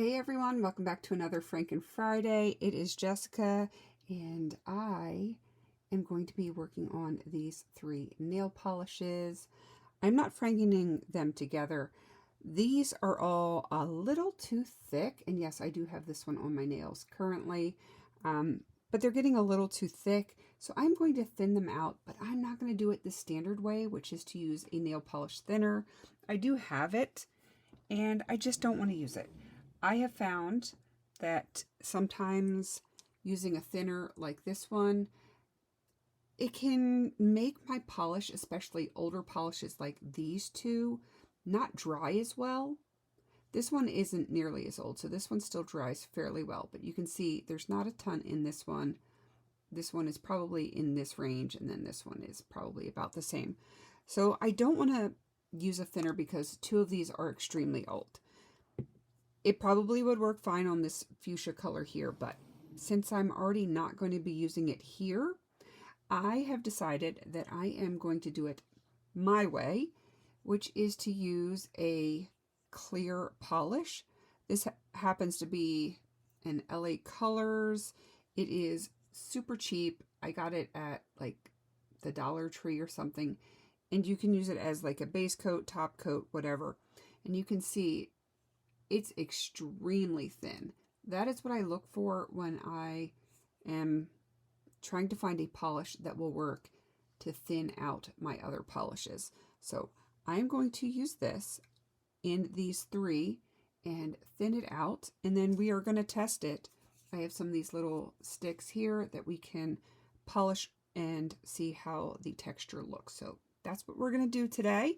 Hey everyone, welcome back to another Franken Friday. It is Jessica and I am going to be working on these 3 nail polishes. I'm not frankening them together. These are all a little too thick, and yes, I do have this one on my nails currently, but they're getting a little too thick, so I'm going to thin them out, but I'm not going to do it the standard way, which is to use a nail polish thinner. I do have it, and I just don't want to use it. I have found that sometimes using a thinner like this one, it can make my polish, especially older polishes like these two, not dry as well. This one isn't nearly as old, so this one still dries fairly well, but you can see there's not a ton in this one. This one is probably in this range, and then this one is probably about the same. So I don't want to use a thinner because 2 of these are extremely old. It probably would work fine on this fuchsia color here, but since I'm already not going to be using it here, I have decided that I am going to do it my way, which is to use a clear polish. This happens to be an LA Colors. It is super cheap. I got it at like the Dollar Tree or something, and you can use it as like a base coat, top coat, whatever. And you can see it's extremely thin. That is what I look for when I am trying to find a polish that will work to thin out my other polishes. So I'm going to use this in these 3 and thin it out, and then we are going to test it. I have some of these little sticks here that we can polish and see how the texture looks. So that's what we're going to do today.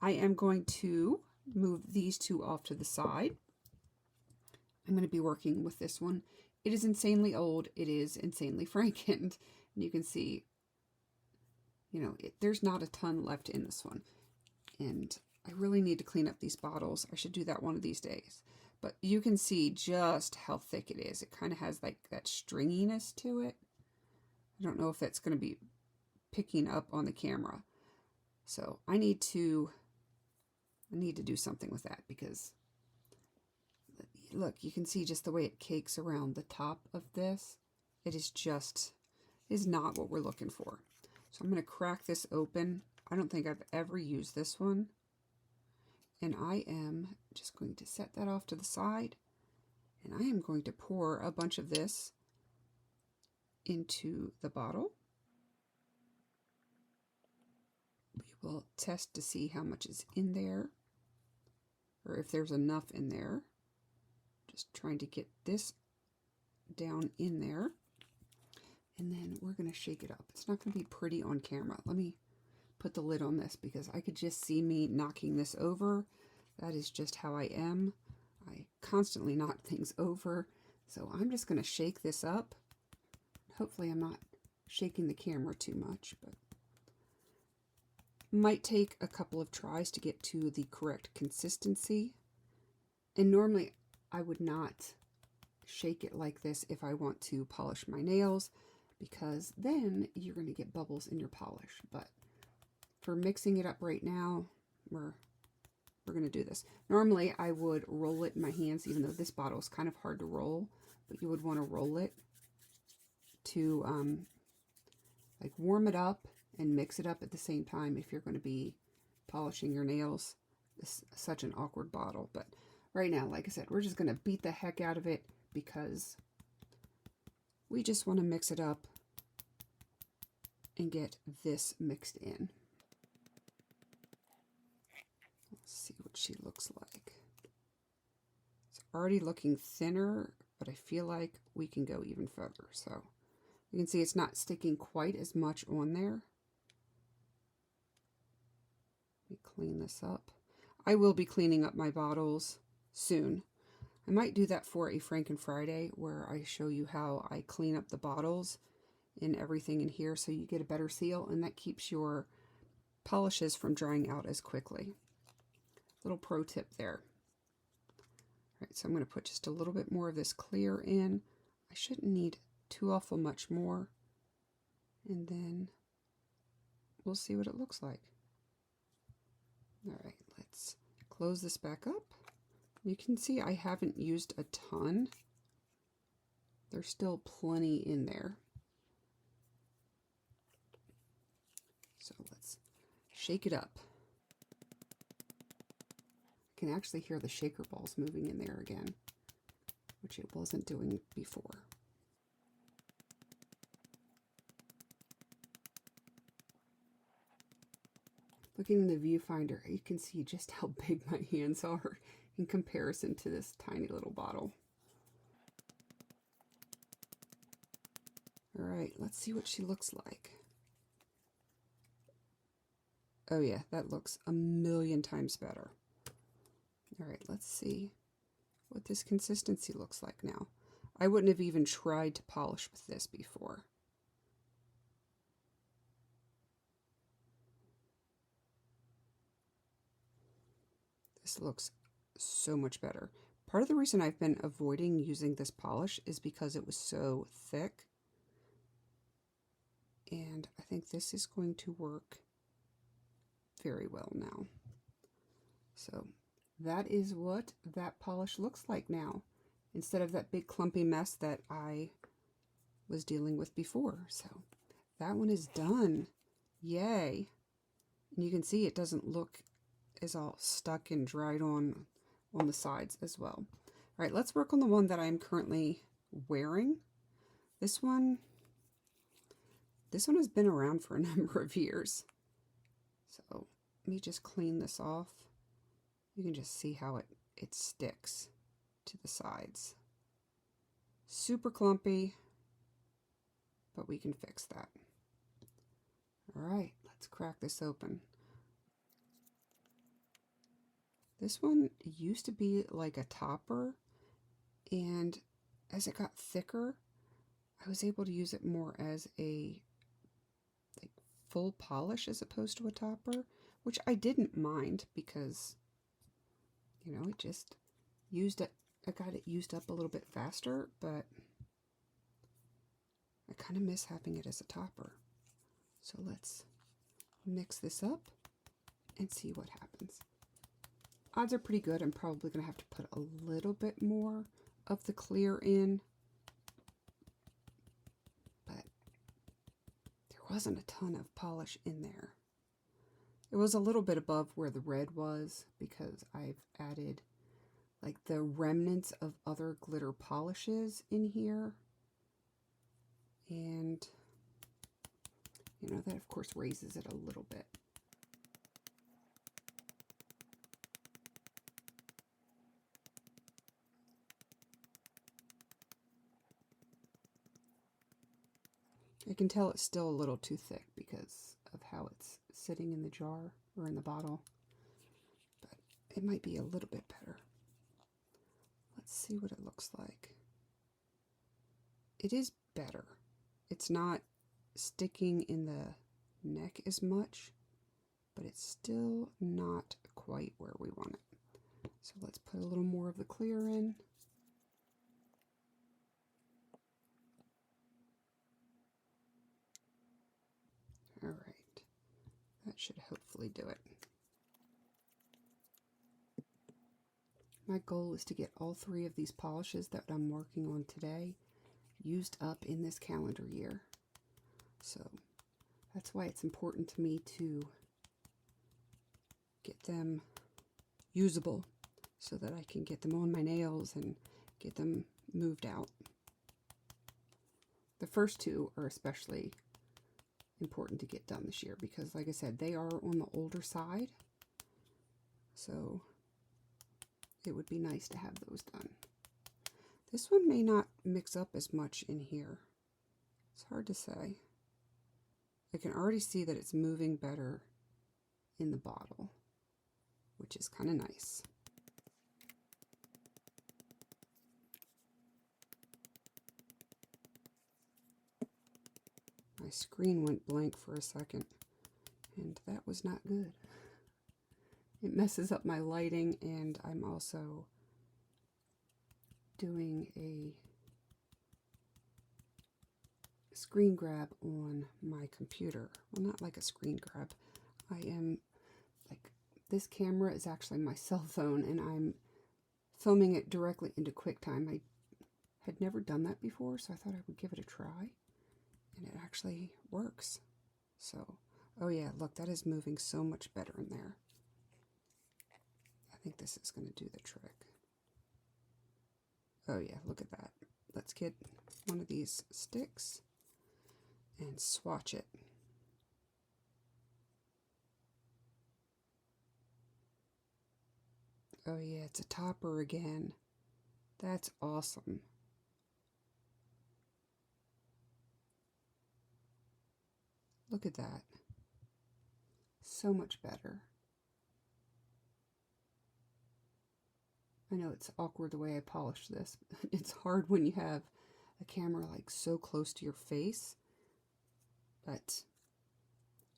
I am going to move these 2 off to the side. I'm going to be working with this one. It is insanely old. It is insanely frankened. And you can see, there's not a ton left in this one. And I really need to clean up these bottles. I should do that one of these days. But you can see just how thick it is. It kind of has like that stringiness to it. I don't know if that's going to be picking up on the camera. So I need to do something with that, because look, you can see just the way it cakes around the top of this. It is not what we're looking for. So I'm going to crack this open. I don't think I've ever used this one. And I am just going to set that off to the side. And I am going to pour a bunch of this into the bottle. We will test to see how much is in there, or if there's enough in there. Just trying to get this down in there. And then we're going to shake it up. It's not going to be pretty on camera. Let me put the lid on this because I could just see me knocking this over. That is just how I am. I constantly knock things over. So I'm just going to shake this up. Hopefully I'm not shaking the camera too much, but might take a couple of tries to get to the correct consistency. And normally I would not shake it like this if I want to polish my nails, because then you're going to get bubbles in your polish. But for mixing it up right now, we're going to do this. Normally I would roll it in my hands, even though this bottle is kind of hard to roll, but you would want to roll it to like warm it up and mix it up at the same time if you're going to be polishing your nails. This is such an awkward bottle, but right now, like I said, we're just going to beat the heck out of it because we just want to mix it up and get this mixed in. Let's see what she looks like. It's already looking thinner, but I feel like we can go even further. So you can see it's not sticking quite as much on there. Let me clean this up. I will be cleaning up my bottles soon. I might do that for a Franken Friday where I show you how I clean up the bottles and everything in here so you get a better seal, and that keeps your polishes from drying out as quickly. Little pro tip there. All right, so I'm going to put just a little bit more of this clear in. I shouldn't need too awful much more, and then we'll see what it looks like. All right, let's close this back up. You can see I haven't used a ton. There's still plenty in there. So let's shake it up. I can actually hear the shaker balls moving in there again, which it wasn't doing before. Looking in the viewfinder, you can see just how big my hands are in comparison to this tiny little bottle. All right, let's see what she looks like. Oh yeah, that looks a million times better. All right, let's see what this consistency looks like now. I wouldn't have even tried to polish with this before. This looks so much better. Part of the reason I've been avoiding using this polish is because it was so thick. And I think this is going to work very well now. So that is what that polish looks like now, instead of that big clumpy mess that I was dealing with before. So that one is done. Yay. And you can see it doesn't look as all stuck and dried on the sides as well. All right, let's work on the one that I'm currently wearing. This one has been around for a number of years. So let me just clean this off. You can just see how it sticks to the sides. Super clumpy, but we can fix that. All right, let's crack this open. This one used to be like a topper, and as it got thicker, I was able to use it more as a full polish as opposed to a topper, which I didn't mind because, you know, it just I got it used up a little bit faster, but I kind of miss having it as a topper. So let's mix this up and see what happens. Odds are pretty good. I'm probably going to have to put a little bit more of the clear in, but there wasn't a ton of polish in there. It was a little bit above where the red was because I've added like the remnants of other glitter polishes in here. And, you know, that of course raises it a little bit. I can tell it's still a little too thick because of how it's sitting in the jar or in the bottle, but it might be a little bit better. Let's see what it looks like. It is better. It's not sticking in the neck as much, but it's still not quite where we want it. So let's put a little more of the clear in. All right, that should hopefully do it. My goal is to get all 3 of these polishes that I'm working on today used up in this calendar year. So that's why it's important to me to get them usable so that I can get them on my nails and get them moved out. The first 2 are especially important to get done this year because, like I said, they are on the older side. So it would be nice to have those done. This one may not mix up as much in here. It's hard to say. I can already see that it's moving better in the bottle, which is kind of nice. My screen went blank for a second, and that was not good. It messes up my lighting, and I'm also doing a screen grab on my computer. Well, not like a screen grab. I am like, this camera is actually my cell phone, and I'm filming it directly into QuickTime. I had never done that before, so I thought I would give it a try, and it actually works. So, oh yeah, look, that is moving so much better in there. I think this is going to do the trick. Oh yeah, look at that. Let's get one of these sticks and swatch it. Oh yeah, it's a topper again. That's awesome. Look at that. So much better. I know it's awkward the way I polish this. It's hard when you have a camera like so close to your face, but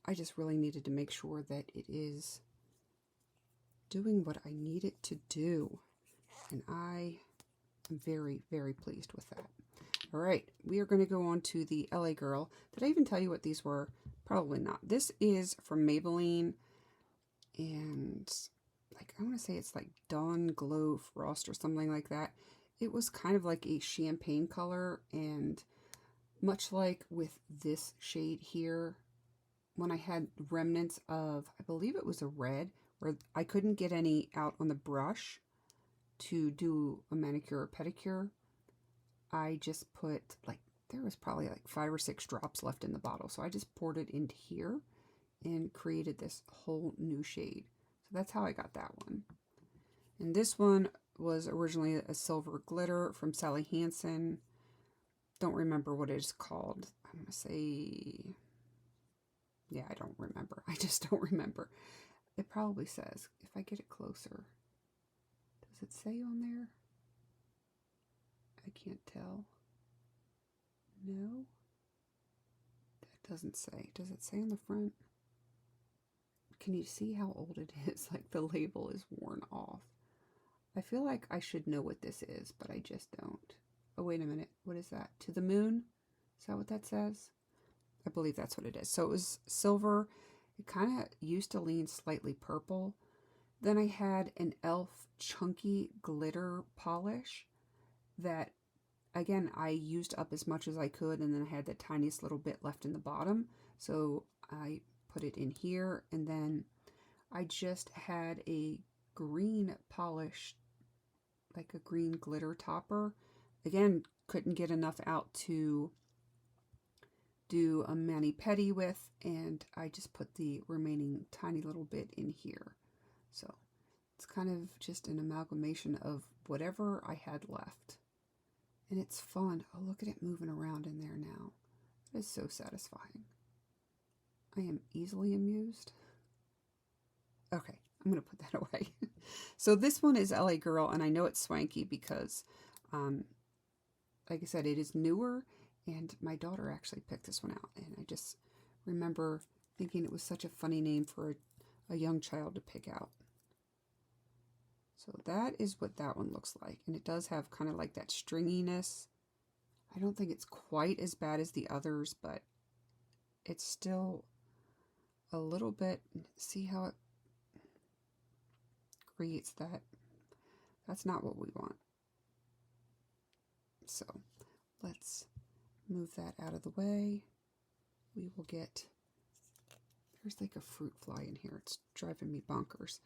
I just really needed to make sure that it is doing what I need it to do. And I am very, very pleased with that. All right, we are going to go on to the LA Girl. Did I even tell you what these were? Probably not. This is from Maybelline, and like I want to say it's like Dawn Glow Frost or something like that. It was kind of like a champagne color, and much like with this shade here, when I had remnants of, I believe it was a red, where I couldn't get any out on the brush to do a manicure or pedicure, I just put like, there was probably like 5 or 6 drops left in the bottle. So I just poured it into here and created this whole new shade. So that's how I got that one. And this one was originally a silver glitter from Sally Hansen. Don't remember what it is called. I'm going to say, yeah, I don't remember. I just don't remember. It probably says, if I get it closer, does it say on there? I can't tell. No, that doesn't say. Does it say on the front? Can you see how old it is? Like the label is worn off. I feel like I should know what this is, but I just don't. Oh, wait a minute. What is that? To the Moon? Is that what that says? I believe that's what it is. So it was silver. It kind of used to lean slightly purple. Then I had an e.l.f. chunky glitter polish that, again, I used up as much as I could, and then I had the tiniest little bit left in the bottom. So I put it in here, and then I just had a green polish, like a green glitter topper. Again, couldn't get enough out to do a mani-pedi with, and I just put the remaining tiny little bit in here. So it's kind of just an amalgamation of whatever I had left. And it's fun. Oh, look at it moving around in there now. That is so satisfying. I am easily amused. Okay, I'm going to put that away. So this one is LA Girl, and I know it's swanky because, like I said, it is newer, and my daughter actually picked this one out. And I just remember thinking it was such a funny name for a young child to pick out. So that is what that one looks like. And it does have kind of like that stringiness. I don't think it's quite as bad as the others, but it's still a little bit. See how it creates that? That's not what we want. So let's move that out of the way. We will get, there's like a fruit fly in here. It's driving me bonkers.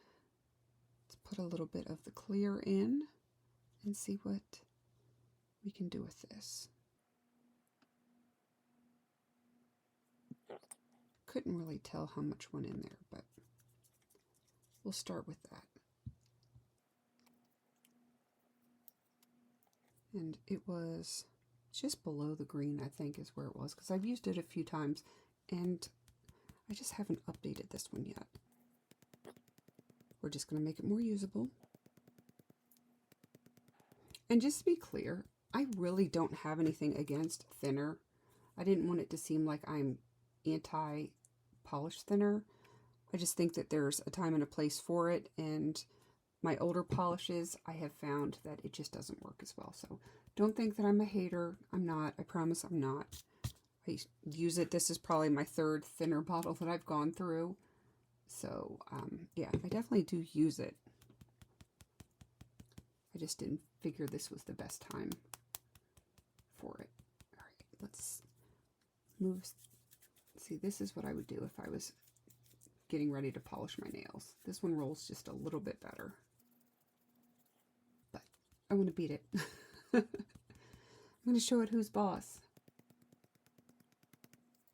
Let's put a little bit of the clear in and see what we can do with this. Couldn't really tell how much went in there, but we'll start with that. And it was just below the green, I think, is where it was, because I've used it a few times, and I just haven't updated this one yet. We're just going to make it more usable. And just to be clear, I really don't have anything against thinner. I didn't want it to seem like I'm anti-polish thinner. I just think that there's a time and a place for it, and my older polishes, I have found that it just doesn't work as well. So don't think that I'm a hater. I'm not. I promise I'm not. I use it. This is probably my 3rd thinner bottle that I've gone through. So, yeah, I definitely do use it. I just didn't figure this was the best time for it. All right, let's move. See, this is what I would do if I was getting ready to polish my nails. This one rolls just a little bit better, but I want to beat it. I'm going to show it who's boss.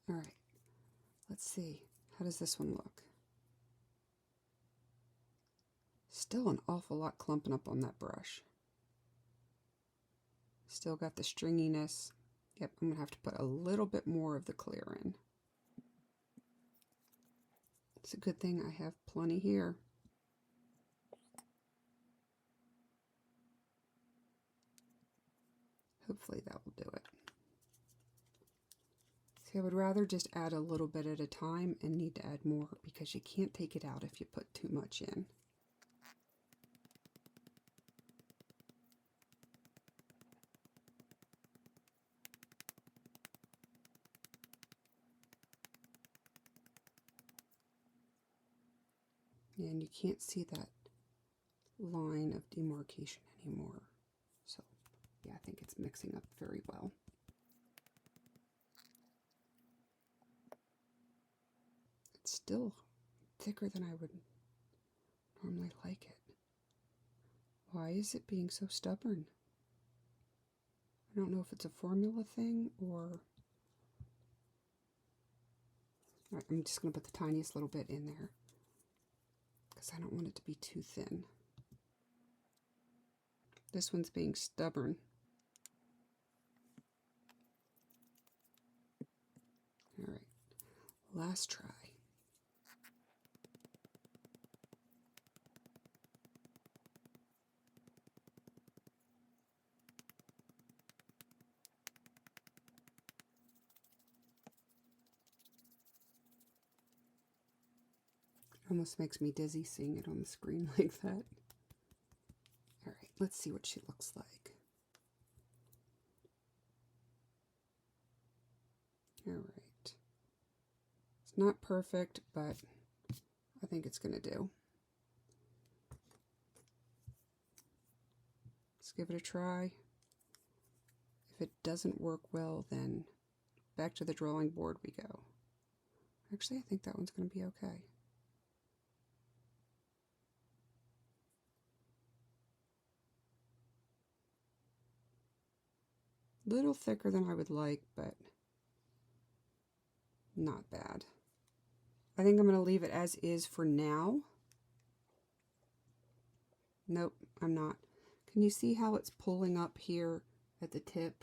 All right, let's see. How does this one look? Still an awful lot clumping up on that brush. Still got the stringiness. Yep, I'm going to have to put a little bit more of the clear in. It's a good thing I have plenty here. Hopefully that will do it. See, I would rather just add a little bit at a time and need to add more because you can't take it out if you put too much in. And you can't see that line of demarcation anymore. So, yeah, I think it's mixing up very well. It's still thicker than I would normally like it. Why is it being so stubborn? I don't know if it's a formula thing or... All right, I'm just going to put the tiniest little bit in there because I don't want it to be too thin. This one's being stubborn. All right, last try. It almost makes me dizzy seeing it on the screen like that. All right, let's see what she looks like. All right. It's not perfect, but I think it's going to do. Let's give it a try. If it doesn't work well, then back to the drawing board we go. Actually, I think that one's going to be okay. Little thicker than I would like, but not bad. I think I'm going to leave it as is for now. Nope, I'm not. Can you see how it's pulling up here at the tip?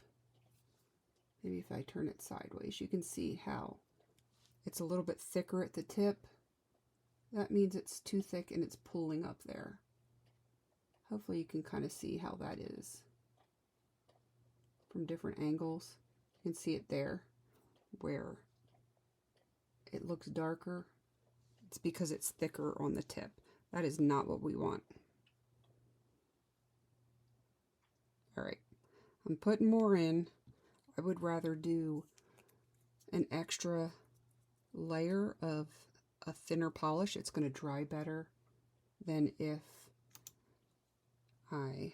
Maybe if I turn it sideways, you can see how it's a little bit thicker at the tip. That means it's too thick and it's pulling up there. Hopefully you can kind of see how that is from different angles. You can see it there where it looks darker. It's because it's thicker on the tip. That is not what we want. All right, I'm putting more in. I would rather do an extra layer of a thinner polish. It's going to dry better than if I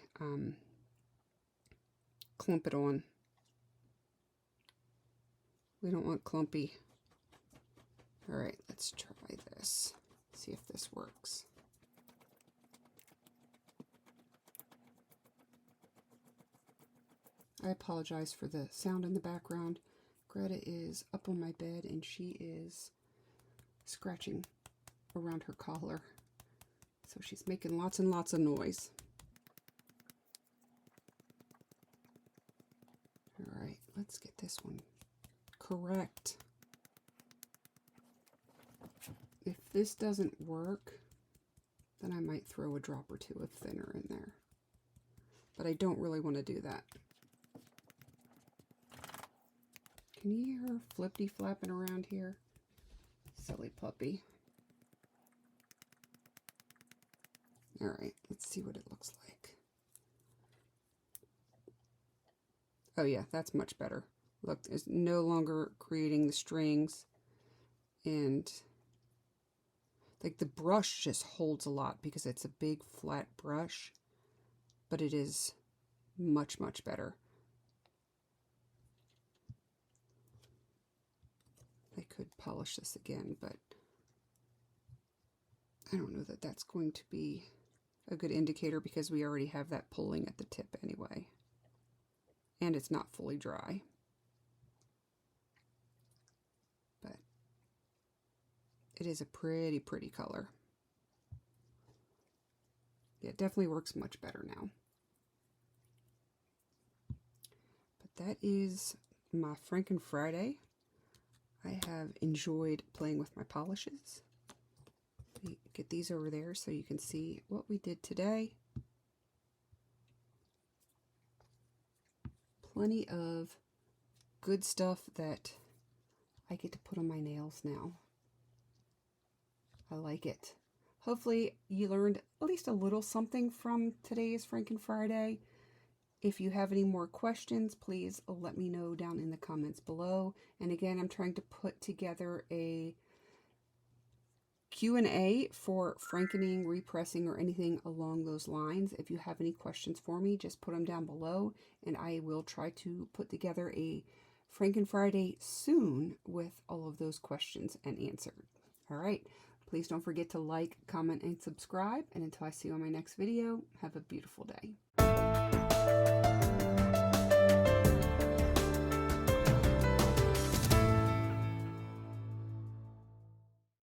clump it on. We don't want clumpy. All right, let's try this. See if this works. I apologize for the sound in the background. Greta is up on my bed and she is scratching around her collar. So she's making lots and lots of noise. All right, let's get this one correct. If this doesn't work, then I might throw a drop or two of thinner in there. But I don't really want to do that. Can you hear her flippity flapping around here? Silly puppy. All right, let's see what it looks like. Oh yeah, that's much better. Look, it's no longer creating the strings, and like the brush just holds a lot because it's a big flat brush, but it is much, much better. I could polish this again, but I don't know that that's going to be a good indicator because we already have that pulling at the tip anyway. And it's not fully dry. But it is a pretty, pretty color. Yeah, it definitely works much better now. But that is my Franken Friday. I have enjoyed playing with my polishes. Get these over there so you can see what we did today. Plenty of good stuff that I get to put on my nails now. I like it. Hopefully you learned at least a little something from today's Franken Friday. If you have any more questions, please let me know down in the comments below. And again, I'm trying to put together a Q&A for frankening, repressing, or anything along those lines. If you have any questions for me, just put them down below, and I will try to put together a Franken Friday soon with all of those questions and answered. All right, please don't forget to like, comment, and subscribe. And until I see you on my next video, have a beautiful day.